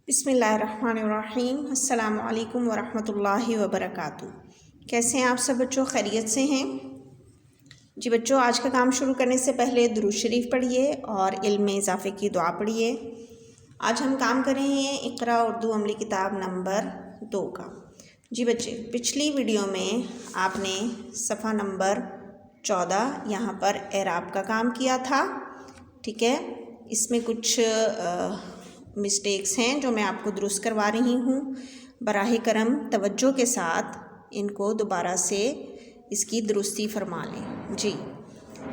بسم اللہ الرحمن الرحیم۔ السلام علیکم ورحمۃ اللہ وبرکاتہ۔ کیسے ہیں آپ سب بچوں؟ خیریت سے ہیں؟ جی بچوں، آج کا کام شروع کرنے سے پہلے درود شریف پڑھیے اور علم میں اضافے کی دعا پڑھیے۔ آج ہم کام کر رہے ہیں اقرا اردو عملی کتاب نمبر 2 کا۔ جی بچے، پچھلی ویڈیو میں آپ نے صفحہ نمبر 14 یہاں پر اعراب کا کام کیا تھا، ٹھیک ہے؟ اس میں کچھ مسٹیکس ہیں جو میں آپ کو درست کروا رہی ہوں۔ براہ کرم توجہ کے ساتھ ان کو دوبارہ سے اس کی درستی فرما لیں۔ جی،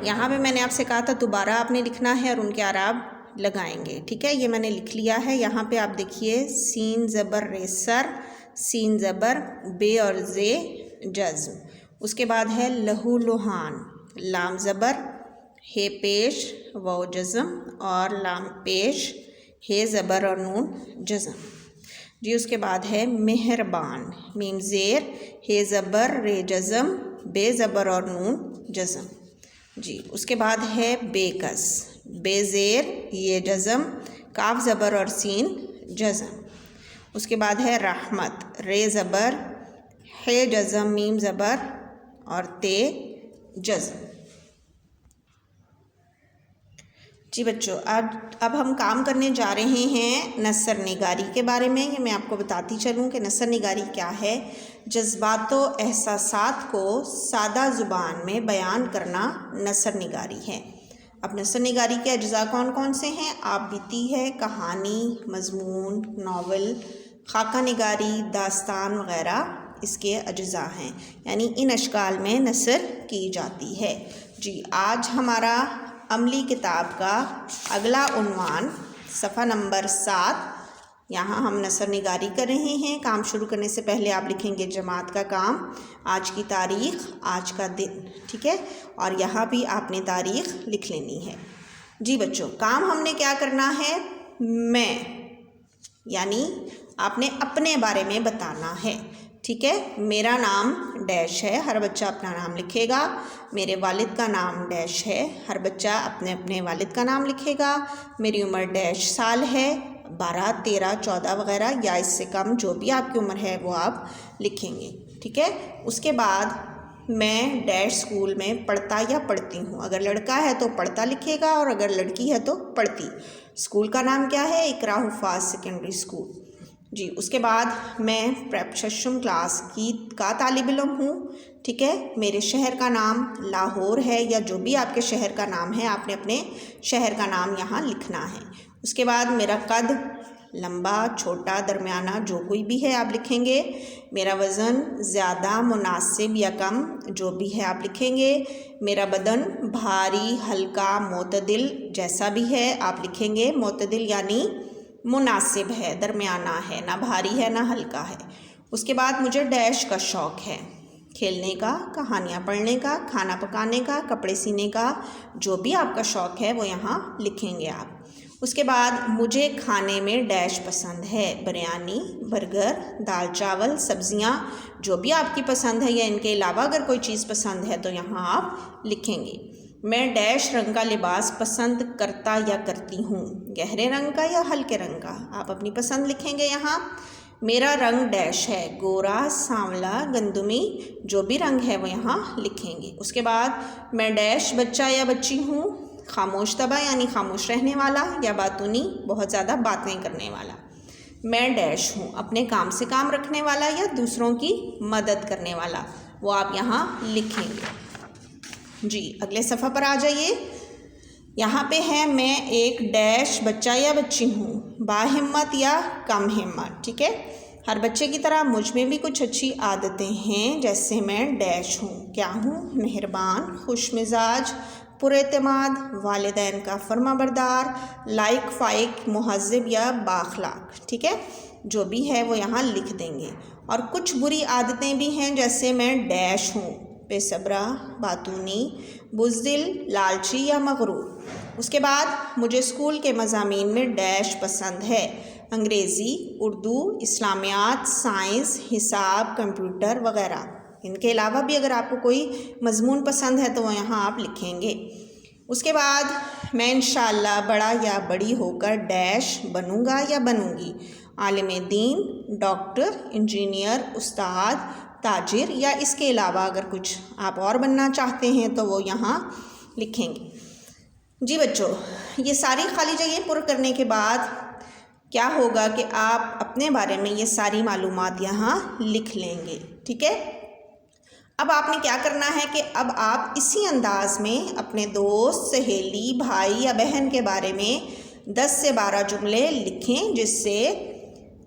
یہاں پہ میں نے آپ سے کہا تھا دوبارہ آپ نے لکھنا ہے اور ان کے اعراب لگائیں گے، ٹھیک ہے؟ یہ میں نے لکھ لیا ہے۔ یہاں پہ آپ دیکھیے، سین زبر ریسر، سین زبر بے اور زے جزم، اس کے بعد ہے لہو لوہان، لام زبر ہے پیش واو جزم اور لام پیش ہے زبر اور نون جزم۔ جی، اس کے بعد ہے مہربان، میم زیر ہے زبر رے جزم بے زبر اور نون جزم۔ جی، اس کے بعد ہے بے کس، بے زیر یہ جزم کاف زبر اور سین جزم۔ اس کے بعد ہے رحمت، رے زبر ہے جزم میم زبر اور تے جزم۔ جی بچوں، اب ہم کام کرنے جا رہے ہیں نثر نگاری کے بارے میں۔ یہ میں آپ کو بتاتی چلوں کہ نثر نگاری کیا ہے۔ جذبات و احساسات کو سادہ زبان میں بیان کرنا نثر نگاری ہے۔ اب نثر نگاری کے اجزاء کون کون سے ہیں؟ آپ بیتی ہے، کہانی، مضمون، ناول، خاکہ نگاری، داستان وغیرہ اس کے اجزاء ہیں، یعنی ان اشکال میں نثر کی جاتی ہے۔ جی، آج ہمارا عملی کتاب کا اگلا عنوان صفحہ نمبر 7، یہاں ہم نثر نگاری کر رہے ہیں۔ کام شروع کرنے سے پہلے آپ لکھیں گے جماعت کا کام، آج کی تاریخ، آج کا دن، ٹھیک ہے؟ اور یہاں بھی آپ نے تاریخ لکھ لینی ہے۔ جی بچوں، کام ہم نے کیا کرنا ہے؟ میں، یعنی آپ نے اپنے بارے میں بتانا ہے، ٹھیک ہے؟ میرا نام ڈیش ہے، ہر بچہ اپنا نام لکھے گا۔ میرے والد کا نام ڈیش ہے، ہر بچہ اپنے اپنے والد کا نام لکھے گا۔ میری عمر ڈیش سال ہے، 12، 13، 14 وغیرہ، یا اس سے کم جو بھی آپ کی عمر ہے وہ آپ لکھیں گے، ٹھیک ہے؟ اس کے بعد میں ڈیش اسکول میں پڑھتا یا پڑھتی ہوں۔ اگر لڑکا ہے تو پڑھتا لکھے گا اور اگر لڑکی ہے تو پڑھتی۔ اسکول کا نام کیا ہے؟ اقرا حفاظ سیکنڈری اسکول۔ جی، اس کے بعد میں پریپ ششم کلاس کا طالب علم ہوں، ٹھیک ہے؟ میرے شہر کا نام لاہور ہے، یا جو بھی آپ کے شہر کا نام ہے آپ نے اپنے شہر کا نام یہاں لکھنا ہے۔ اس کے بعد میرا قد، لمبا، چھوٹا، درمیانہ، جو کوئی بھی ہے آپ لکھیں گے۔ میرا وزن، زیادہ، مناسب یا کم، جو بھی ہے آپ لکھیں گے۔ میرا بدن، بھاری، ہلکا، معتدل، جیسا بھی ہے آپ لکھیں گے۔ معتدل یعنی مناسب ہے، درمیانہ ہے، نہ بھاری ہے نہ ہلکا ہے۔ اس کے بعد مجھے ڈیش کا شوق ہے، کھیلنے کا، کہانیاں پڑھنے کا، کھانا پکانے کا، کپڑے سینے کا، جو بھی آپ کا شوق ہے وہ یہاں لکھیں گے آپ۔ اس کے بعد مجھے کھانے میں ڈیش پسند ہے، بریانی، برگر، دال چاول، سبزیاں، جو بھی آپ کی پسند ہے، یا ان کے علاوہ اگر کوئی چیز پسند ہے تو یہاں آپ لکھیں گے۔ میں ڈیش رنگ کا لباس پسند کرتا یا کرتی ہوں، گہرے رنگ کا یا ہلکے رنگ کا، آپ اپنی پسند لکھیں گے یہاں۔ میرا رنگ ڈیش ہے، گورا، سانولا، گندمی، جو بھی رنگ ہے وہ یہاں لکھیں گے۔ اس کے بعد میں ڈیش بچہ یا بچی ہوں، خاموش طبع یعنی خاموش رہنے والا، یا باتونی، بہت زیادہ باتیں کرنے والا۔ میں ڈیش ہوں، اپنے کام سے کام رکھنے والا یا دوسروں کی مدد کرنے والا، وہ آپ یہاں لکھیں گے۔ جی، اگلے صفحہ پر آ جائیے۔ یہاں پہ ہے میں ایک ڈیش بچہ یا بچی ہوں، باہمت یا کم ہمت، ٹھیک ہے؟ ہر بچے کی طرح مجھ میں بھی کچھ اچھی عادتیں ہیں، جیسے میں ڈیش ہوں، کیا ہوں؟ مہربان، خوش مزاج، پر اعتماد، والدین کا فرما بردار، لائق فائق، مہذب یا بااخلاق، ٹھیک ہے؟ جو بھی ہے وہ یہاں لکھ دیں گے۔ اور کچھ بری عادتیں بھی ہیں، جیسے میں ڈیش ہوں، بے صبرا، باتونی، بزدل، لالچی یا مغرور۔ اس کے بعد مجھے اسکول کے مضامین میں ڈیش پسند ہے، انگریزی، اردو، اسلامیات، سائنس، حساب، کمپیوٹر وغیرہ۔ ان کے علاوہ بھی اگر آپ کو کوئی مضمون پسند ہے تو وہ یہاں آپ لکھیں گے۔ اس کے بعد میں انشاءاللہ بڑا یا بڑی ہو کر ڈیش بنوں گا یا بنوں گی، عالم دین، ڈاکٹر، انجینئر، استاد، تاجر، یا اس کے علاوہ اگر کچھ آپ اور بننا چاہتے ہیں تو وہ یہاں لکھیں گے۔ جی بچوں، یہ ساری خالی جگہیں پر کرنے کے بعد کیا ہوگا کہ آپ اپنے بارے میں یہ ساری معلومات یہاں لکھ لیں گے، ٹھیک ہے؟ اب آپ نے کیا کرنا ہے کہ اب آپ اسی انداز میں اپنے دوست، سہیلی، بھائی یا بہن کے بارے میں 10 سے 12 جملے لکھیں جس سے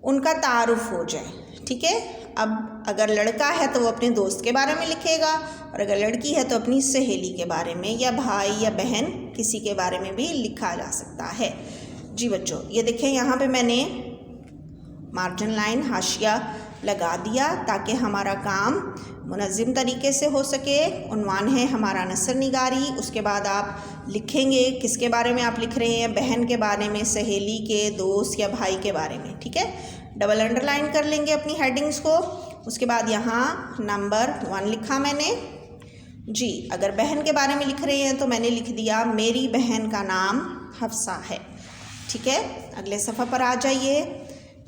ان کا تعارف ہو جائے، ٹھیک ہے؟ اب اگر لڑکا ہے تو وہ اپنے دوست کے بارے میں لکھے گا، اور اگر لڑکی ہے تو اپنی سہیلی کے بارے میں، یا بھائی یا بہن کسی کے بارے میں بھی لکھا جا سکتا ہے۔ جی بچوں، یہ دیکھیں یہاں پہ میں نے مارجن لائن، حاشیہ لگا دیا تاکہ ہمارا کام منظم طریقے سے ہو سکے۔ عنوان ہے ہمارا نثر نگاری، اس کے بعد آپ لکھیں گے کس کے بارے میں آپ لکھ رہے ہیں، بہن کے بارے میں، سہیلی کے، دوست یا بھائی کے بارے میں، ٹھیک ہے؟ ڈبل انڈر لائن کر لیں گے اپنی ہیڈنگز کو۔ اس کے بعد یہاں نمبر 1 لکھا میں نے۔ جی، اگر بہن کے بارے میں لکھ رہے ہیں تو میں نے لکھ دیا میری بہن کا نام حفصہ ہے، ٹھیک ہے؟ اگلے صفحہ پر آ جائیے۔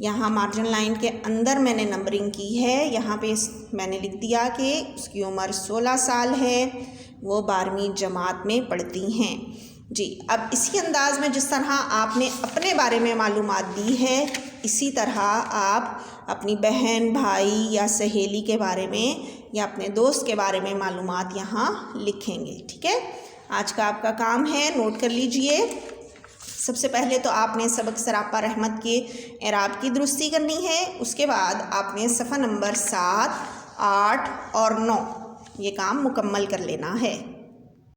یہاں مارجن لائن کے اندر میں نے نمبرنگ کی ہے، یہاں پہ میں نے لکھ دیا کہ اس کی عمر 16 سال ہے، وہ 12ویں جماعت میں پڑھتی ہیں۔ جی، اب اسی انداز میں جس طرح آپ نے اپنے بارے میں معلومات دی ہے، اسی طرح آپ اپنی بہن، بھائی یا سہیلی کے بارے میں یا اپنے دوست کے بارے میں معلومات یہاں لکھیں گے، ٹھیک ہے؟ آج کا آپ کا کام ہے، نوٹ کر لیجئے۔ سب سے پہلے تو آپ نے سبق سراپا رحمت کے اعراب کی درستی کرنی ہے، اس کے بعد آپ نے صفحہ نمبر 7، 8 اور 9 یہ کام مکمل کر لینا ہے۔